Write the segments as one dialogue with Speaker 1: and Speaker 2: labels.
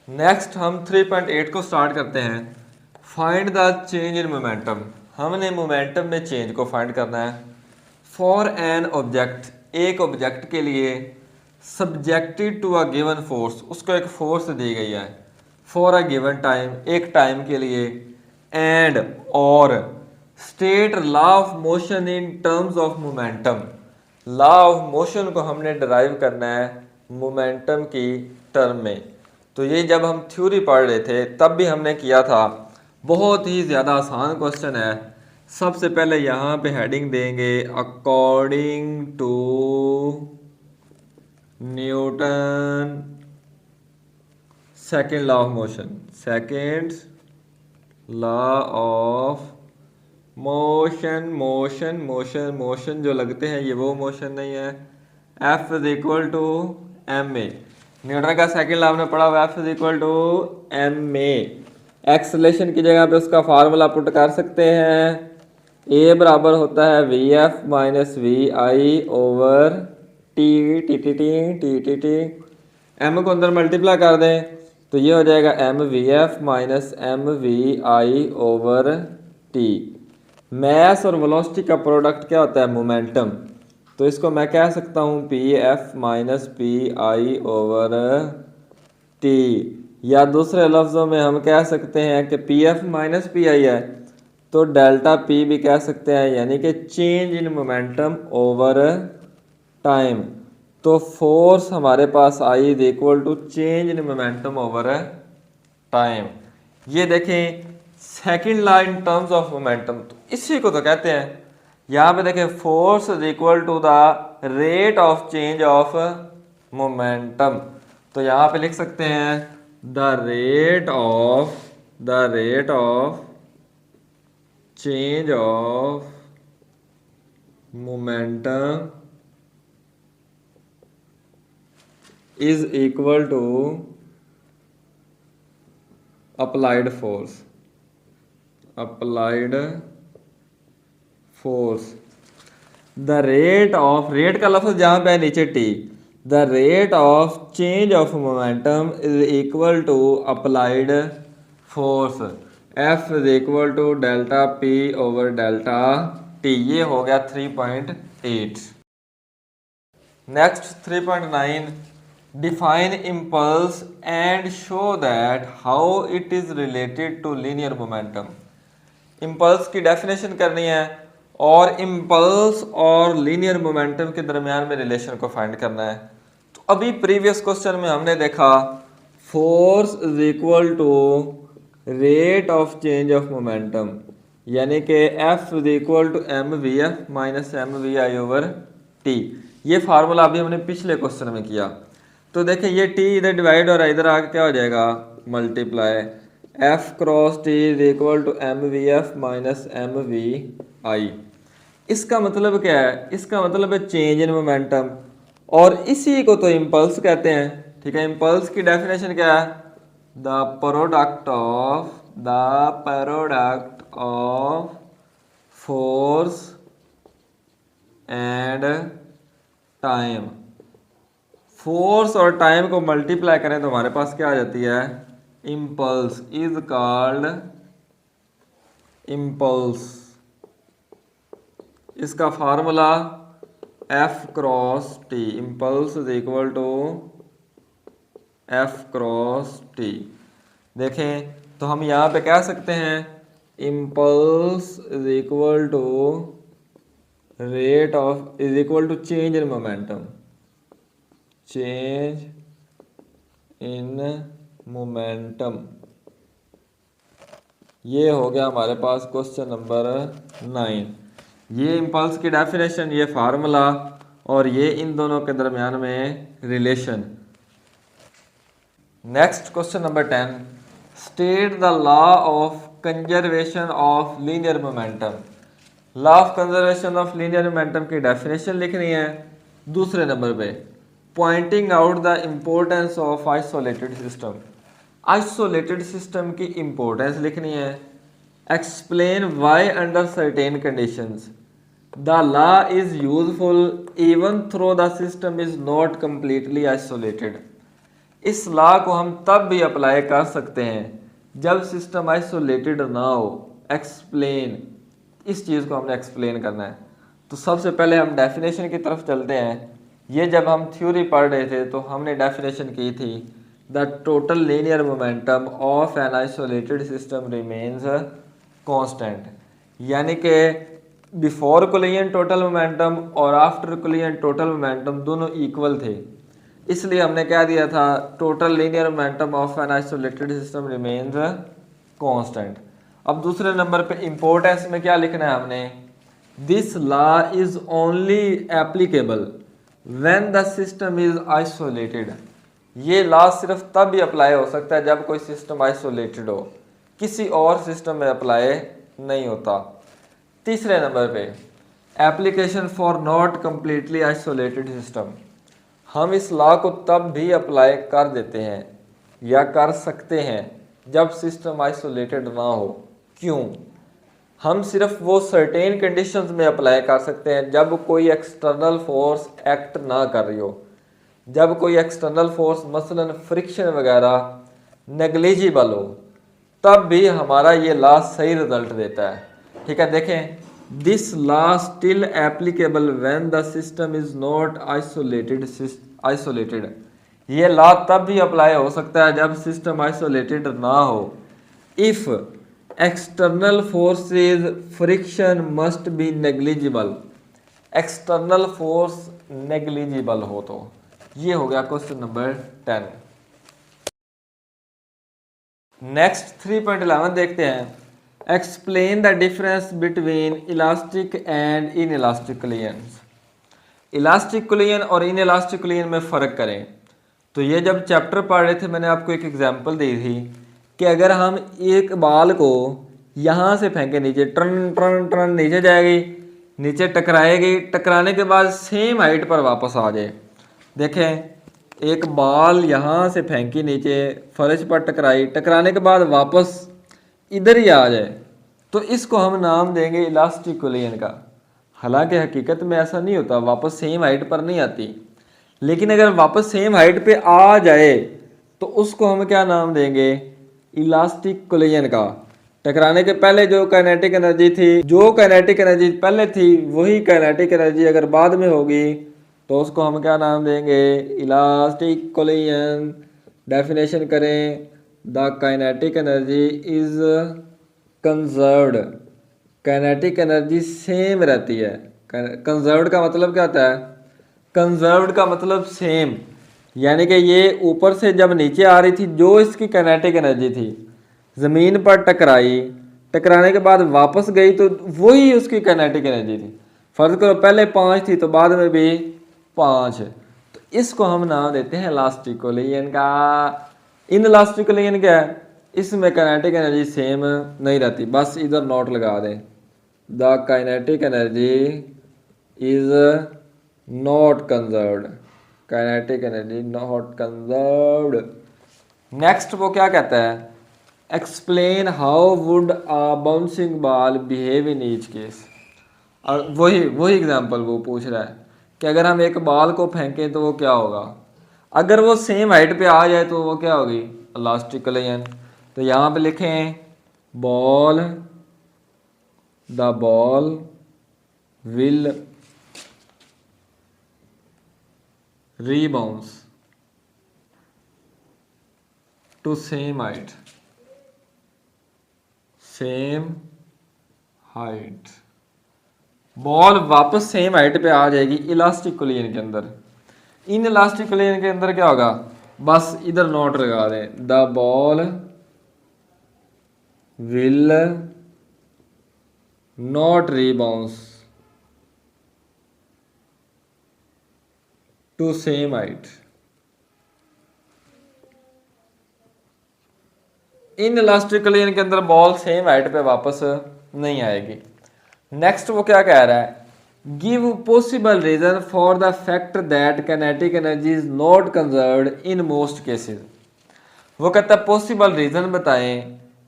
Speaker 1: Next हम 3.8 को start करते हैं। Find the change in momentum. हमने मोमेंटम में चेंज को फाइंड करना है। फॉर एन ऑब्जेक्ट, एक ऑब्जेक्ट के लिए subjected to a given force, उसको एक फोर्स दी गई है। फॉर अ गिवन टाइम, एक टाइम के लिए। एंड और state law of motion in terms of momentum. Law of motion को हमने डिराइव करना है मोमेंटम की टर्म में। तो ये जब हम थ्योरी पढ़ रहे थे तब भी हमने किया था। बहुत ही ज़्यादा आसान क्वेश्चन है। सबसे पहले यहाँ पे हेडिंग देंगे according to Newton second law of motion. Second law of motion, motion motion motion जो लगते हैं ये वो मोशन नहीं है। F is equal to M A. Newton का सेकेंड लॉ हमने पढ़ा हुआ, F is equal to M A. Acceleration की जगह पे उसका फार्मूला पुट कर सकते हैं। ए बराबर होता है V F minus V I over T T T T T T T. M को अंदर मल्टीप्लाई कर दें तो ये हो जाएगा M V F minus M V I over T. Mass और वेलोसिटी का प्रोडक्ट क्या होता है? मोमेंटम। तो इसको मैं कह सकता हूँ P F minus P I over T, या दूसरे लफ्ज़ों में हम कह सकते हैं कि P F minus P I है तो डेल्टा पी भी कह सकते हैं, यानी कि change in momentum over time. तो फोर्स हमारे पास आई is equal to change in momentum over time. ये देखें second law in terms of momentum, तो इसी को तो कहते हैं। यहाँ पे देखें force is equal to the rate of change of momentum. तो यहाँ पे लिख सकते हैं the rate of change of momentum is equal to applied force। The rate of, rate का लफ्ज जहाँ पे है नीचे T, the rate of change of momentum is equal to applied force. F is equal to delta P over delta T. ये हो गया 3.8। Next 3.9, define impulse and show that how it is related to linear momentum। impulse की definition करनी है और impulse और linear momentum के दरमियान में रिलेशन को फाइंड करना है। तो अभी प्रीवियस क्वेश्चन में हमने देखा force is equal to rate of change of momentum, यानी कि F is equal to M V F minus M V I over T. ये फार्मूला अभी हमने पिछले क्वेश्चन में किया। तो देखें ये टी इधर डिवाइड और इधर आके क्या हो जाएगा? Multiply. F cross T is equal to M V F minus M V I. इसका मतलब क्या है? इसका मतलब है चेंज इन मोमेंटम, और इसी को तो इम्पल्स कहते हैं। ठीक है, इम्पल्स की डेफिनेशन क्या है? The product of force and time. Force और टाइम को मल्टीप्लाई करें तो हमारे पास क्या आ जाती है? Impulse is called impulse. इसका formula F cross T. Impulse is equal to F cross T. देखें तो हम यहाँ पे कह सकते हैं impulse is equal to rate of is equal to change in momentum. Change in momentum. ये हो गया हमारे पास क्वेश्चन नंबर 9। ये इम्पल्स की डेफिनेशन, ये फार्मूला और ये इन दोनों के दरमियान में relation. Next question number 10, state the law of conservation of linear momentum. Law of conservation of linear momentum की डेफिनेशन लिखनी है। दूसरे नंबर पे pointing out the importance of isolated system. Isolated system की इम्पोर्टेंस लिखनी है। Explain why under certain conditions the law is useful even though the system is not completely isolated. इस लॉ को हम तब भी अप्लाई कर सकते हैं जब सिस्टम आइसोलेटेड ना हो। एक्सप्लेन, इस चीज़ को हमने एक्सप्लेन करना है। तो सबसे पहले हम डेफिनेशन की तरफ चलते हैं। ये जब हम थ्योरी पढ़ रहे थे तो हमने डेफिनेशन की थी, the total linear momentum of an isolated system remains constant, यानी कि बिफोर कोलिजन टोटल मोमेंटम और आफ्टर कोलिजन टोटल मोमेंटम दोनों इक्वल थे, इसलिए हमने क्या दिया था, total linear momentum of an isolated system remains constant. अब दूसरे नंबर पे इंपॉर्टेंस में क्या लिखना है हमने, this law is only applicable when the system is isolated. ये लॉ सिर्फ तब भी अप्लाई हो सकता है जब कोई सिस्टम आइसोलेटेड हो, किसी और सिस्टम में अप्लाई नहीं होता। तीसरे नंबर पे application for not completely isolated system, हम इस लॉ को तब भी अप्लाई कर देते हैं या कर सकते हैं जब सिस्टम आइसोलेटेड ना हो। क्यों? हम सिर्फ वो सर्टेन कंडीशंस में अप्लाई कर सकते हैं जब कोई एक्सटर्नल फोर्स एक्ट ना कर रही हो। जब कोई एक्सटर्नल फोर्स मसलन फ्रिक्शन वगैरह नेग्लिजिबल हो, तब भी हमारा ये लॉ सही रिजल्ट देता है। ठीक है, देखें, this law still applicable when the system is not isolated. ये लॉ तब भी अप्लाई हो सकता है जब सिस्टम आइसोलेटेड ना हो। If external forces friction must be negligible, external force negligible हो तो। ये हो गया क्वेश्चन नंबर 10। नेक्स्ट 3.11 देखते हैं, explain the difference between elastic and in elastic collisions. Elastic collision और इन इलास्टिक कोलिजन में फ़र्क करें। तो ये जब चैप्टर पढ़ रहे थे मैंने आपको एक एग्जांपल दी थी कि अगर हम एक बॉल को यहाँ से फेंके नीचे, टर्न टर्न टर्न नीचे जाएगी, नीचे टकराएगी, टकराने के बाद सेम हाइट पर वापस आ जाए। देखें, एक बॉल यहाँ से फेंकी नीचे, फर्श पर टकराई, टकराने के बाद वापस इधर ही आ जाए, तो इसको हम नाम देंगे इलास्टिक कोलिजन का। हालांकि हकीकत में ऐसा नहीं होता, वापस सेम हाइट पर नहीं आती, लेकिन अगर वापस सेम हाइट पे आ जाए तो उसको हम क्या नाम देंगे, इलास्टिक कोलिजन का। टकराने के पहले जो काइनेटिक एनर्जी थी, जो काइनेटिक एनर्जी पहले थी वही काइनेटिक एनर्जी अगर बाद में होगी तो उसको हम क्या नाम देंगे, इलास्टिक कोलिजन। डेफिनेशन करें, the kinetic energy is conserved, kinetic energy same रहती है। कंजर्व्ड का मतलब क्या होता है, कंजर्व्ड का मतलब सेम, यानी कि ये ऊपर से जब नीचे आ रही थी जो इसकी काइनेटिक एनर्जी थी, ज़मीन पर टकराई, टकराने के बाद वापस गई तो वही उसकी काइनेटिक एनर्जी थी। फर्ज करो पहले 5 थी तो बाद में भी 5 है, तो इसको हम नाम देते हैं इलास्टिक कोलिजन का। इन इलास्टिक कोलिजन क्या है, इसमें काइनेटिक एनर्जी सेम नहीं रहती, बस इधर नोट लगा दें, the kinetic energy is not conserved, kinetic energy not conserved. Next वो क्या कहता है, explain how would a bouncing ball behave in each case. और वही एग्जांपल वो पूछ रहा है कि अगर हम एक बॉल को फेंकें तो वो क्या होगा, अगर वो सेम हाइट पे आ जाए तो वो क्या होगी, इलास्टिक कोलिजन। तो यहाँ पे लिखें, ball, the ball will rebounds to same height, same height, ball वापस सेम हाइट पे आ जाएगी इलास्टिक कोलिजन के अंदर। इन इलास्टिक कोलिजन के अंदर क्या होगा, बस इधर नोट लगा दें, the ball will not rebounce to same height. Inelastic collision के अंदर बॉल सेम हाइट पे वापस नहीं आएगी। नेक्स्ट वो क्या कह रहा है, give possible reason for the fact that kinetic energy is not conserved in most cases. वो कहता है पॉसिबल रीजन बताएं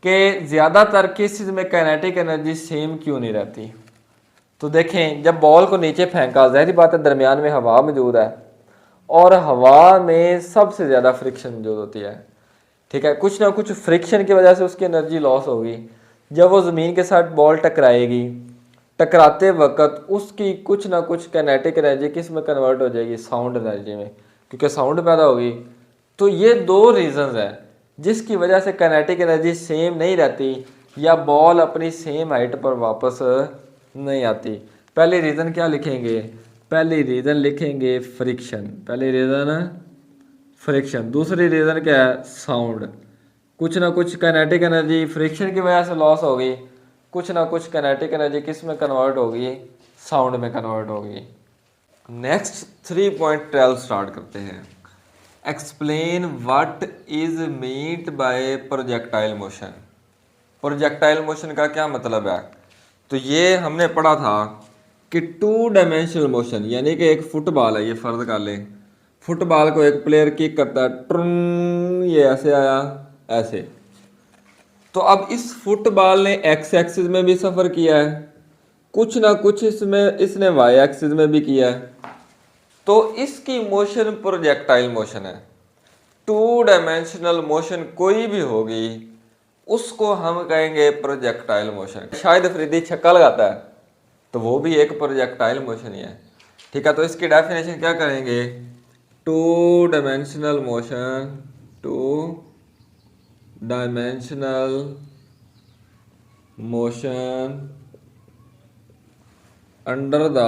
Speaker 1: कि ज़्यादातर केसेस में काइनेटिक एनर्जी सेम क्यों नहीं रहती। तो देखें, जब बॉल को नीचे फेंका, ज़ाहिर बात है दरमियान में हवा मौजूद है, और हवा में सबसे ज़्यादा फ्रिक्शन जो होती है, ठीक है, कुछ ना कुछ फ्रिक्शन की वजह से उसकी एनर्जी लॉस होगी। जब वो ज़मीन के साथ बॉल टकराएगी, टकराते वक्त उसकी कुछ ना कुछ काइनेटिक एनर्जी किस में कन्वर्ट हो जाएगी, साउंड एनर्जी में, क्योंकि साउंड पैदा होगी। तो ये दो रीजंस हैं जिसकी वजह से काइनेटिक एनर्जी सेम नहीं रहती या बॉल अपनी सेम हाइट पर वापस नहीं आती। पहले रीज़न क्या लिखेंगे, पहली रीज़न लिखेंगे फ्रिक्शन, पहली रीज़न फ्रिक्शन, दूसरी रीज़न क्या है, साउंड। कुछ ना कुछ काइनेटिक एनर्जी फ्रिक्शन की वजह से लॉस होगी, कुछ ना कुछ काइनेटिक एनर्जी किस में कन्वर्ट होगी, साउंड में कन्वर्ट होगी। नेक्स्ट 3.12 स्टार्ट करते हैं। Explain what is meant by projectile motion. Projectile motion का क्या मतलब है, तो ये हमने पढ़ा था कि 2 डायमेंशनल मोशन, यानी कि एक फुटबॉल है, ये फर्ज कर लें फुटबॉल को एक प्लेयर किक करता है, ट्रुन, ये ऐसे आया, ऐसे। तो अब इस फुटबॉल ने एक्स एक्सिस में भी सफ़र किया है, कुछ ना कुछ इसमें इसने वाई एक्सिस में भी किया है, तो इसकी मोशन प्रोजेक्टाइल मोशन है। 2 डायमेंशनल मोशन कोई भी होगी उसको हम कहेंगे प्रोजेक्टाइल मोशन। शायद अफरीदी छक्का लगाता है तो वो भी एक प्रोजेक्टाइल मोशन ही है, ठीक है। तो इसकी डेफिनेशन क्या करेंगे, 2 dimensional motion, 2 dimensional motion under the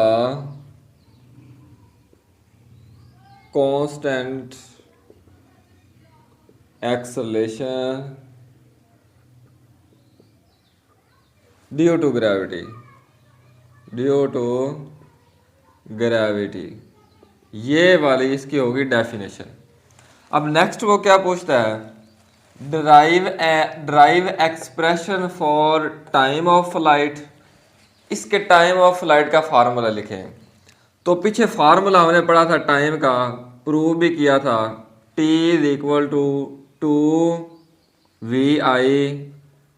Speaker 1: constant acceleration due to gravity, due to gravity, ये वाली इसकी होगी डेफिनेशन। अब नेक्स्ट वो क्या पूछता है, drive expression for time of flight. इसके टाइम ऑफ फ्लाइट का फार्मूला लिखें। तो पीछे फार्मूला हमने पढ़ा था टाइम का, प्रूव भी किया था, T is equal to 2 VI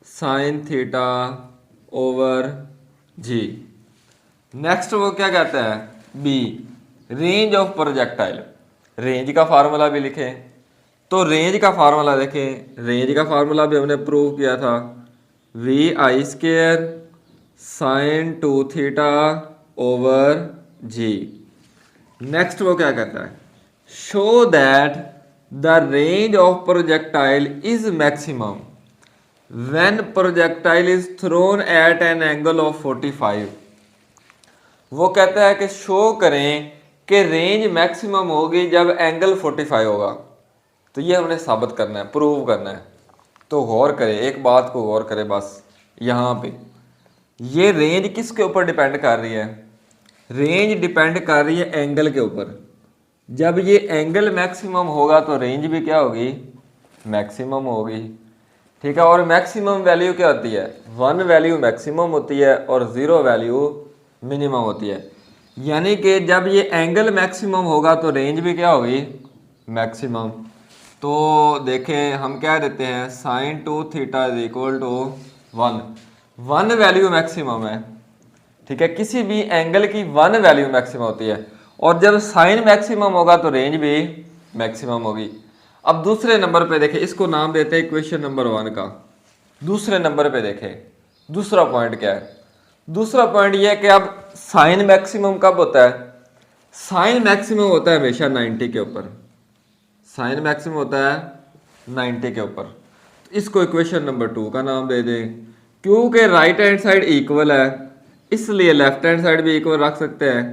Speaker 1: sine theta over G. Next वो क्या कहता है, B range of projectile. Range का फार्मूला भी लिखें, तो रेंज का फार्मूला देखें, रेंज का फार्मूला भी हमने प्रूव किया था, VI² sine 2 theta over G. Next वो क्या कहता है, show that the range of projectile is maximum when projectile is thrown at an angle of 45। वो कहता है कि शो करें कि रेंज मैक्सिमम होगी जब एंगल 45 होगा। तो ये हमने साबित करना है, प्रूव करना है। तो गौर करें, एक बात को गौर करें बस, यहाँ पे ये रेंज किसके ऊपर डिपेंड कर रही है, रेंज डिपेंड कर रही है एंगल के ऊपर। जब ये एंगल मैक्सिमम होगा तो रेंज भी क्या होगी, मैक्सिमम होगी, ठीक है। और मैक्सिमम वैल्यू क्या होती है, 1 वैल्यू मैक्सिमम होती है और 0 वैल्यू मिनिमम होती है। यानी कि जब ये एंगल मैक्सिमम होगा तो रेंज भी क्या होगी, मैक्सिमम। तो देखें हम क्या देते हैं, sine 2 theta is equal to 1 value maximum है, ठीक है। किसी भी एंगल की 1 वैल्यू मैक्सिमम होती है, और जब साइन मैक्सिमम होगा तो रेंज भी मैक्सिमम होगी। अब दूसरे नंबर पे देखें, इसको नाम देते हैं इक्वेशन नंबर 1 का। दूसरे नंबर पे देखें, दूसरा पॉइंट क्या है, दूसरा पॉइंट यह है कि अब साइन मैक्सिमम कब होता है, साइन मैक्सिमम होता है हमेशा 90 के ऊपर, साइन मैक्सिमम होता है 90 के ऊपर। तो इसको इक्वेशन नंबर 2 का नाम दे दें, क्योंकि राइट हैंड साइड इक्वल है इसलिए लेफ्ट हैंड साइड भी इक्वल रख सकते हैं,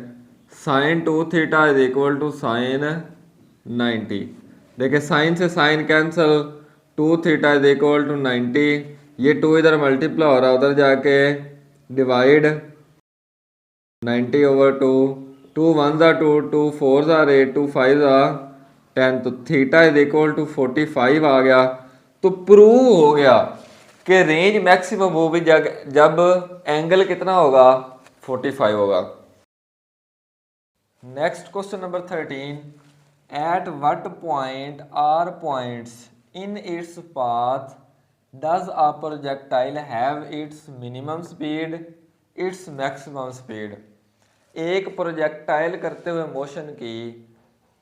Speaker 1: sine 2 theta is equal to sine 90। देखिए साइन से sine cancel, 2 theta is equal to 90, ये 2 इधर मल्टीप्लाई हो रहा है, उधर जाके डिवाइड 90 ओवर 2, 2 1 ज़ा 2, 2 4 ज़ा 8, 2 5 ज़ा 10, तो थीटा इज इक्वल टू 45 आ गया। तो प्रूव हो गया कि रेंज मैक्सिमम वो भी जब एंगल कितना होगा, 45 होगा। Next question number 13, at what point or points in its path does a projectile have its minimum speed, its maximum speed. एक प्रोजेक्टाइल करते हुए मोशन की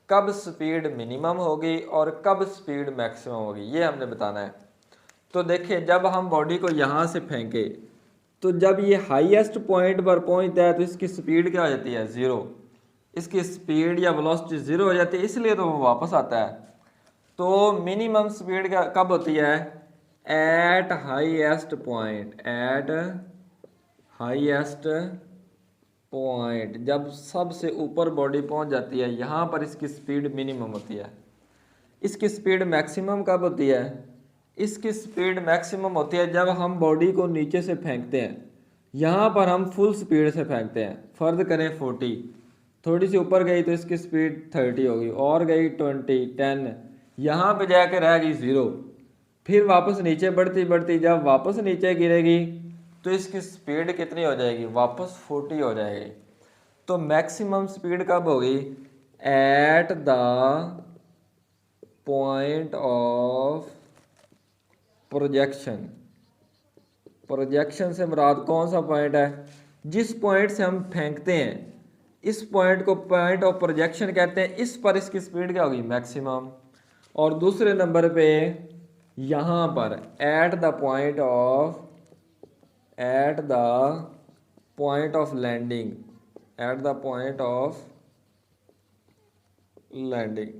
Speaker 1: कब स्पीड मिनिमम होगी और कब स्पीड मैक्सिमम होगी, ये हमने बताना है। तो देखिए जब हम बॉडी को यहाँ से फेंके तो जब ये हाईएस्ट पॉइंट पर पहुँचता है तो इसकी स्पीड क्या हो जाती है, ज़ीरो। इसकी स्पीड या वेलोसिटी ज़ीरो हो जाती है, इसलिए तो वो वापस आता है। तो मिनिमम स्पीड क्या कब होती है, eight highest point, eight highest point, जब सबसे ऊपर बॉडी पहुंच जाती है यहाँ पर इसकी स्पीड मिनिमम होती है। इसकी स्पीड मैक्सिमम कब होती है, इसकी स्पीड मैक्सिमम होती है जब हम बॉडी को नीचे से फेंकते हैं, यहाँ पर हम फुल स्पीड से फेंकते हैं, फर्ज करें 40, थोड़ी सी ऊपर गई तो इसकी स्पीड 30 होगी, और गई 20, 10, यहाँ पे जाके रह गई 0, फिर वापस नीचे बढ़ती बढ़ती जब वापस नीचे गिरेगी तो इसकी स्पीड कितनी हो जाएगी, वापस 40 हो जाएगी। तो मैक्सिमम स्पीड कब होगी, eight the point of projection. Projection से मुराद कौन सा पॉइंट है, जिस पॉइंट से हम फेंकते हैं इस पॉइंट को पॉइंट ऑफ प्रोजेक्शन कहते हैं, इस पर इसकी स्पीड क्या होगी, मैक्सिमम। और दूसरे नंबर पे यहाँ पर at the point of landing, at the point of landing,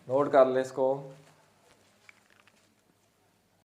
Speaker 1: note कर लें इसको।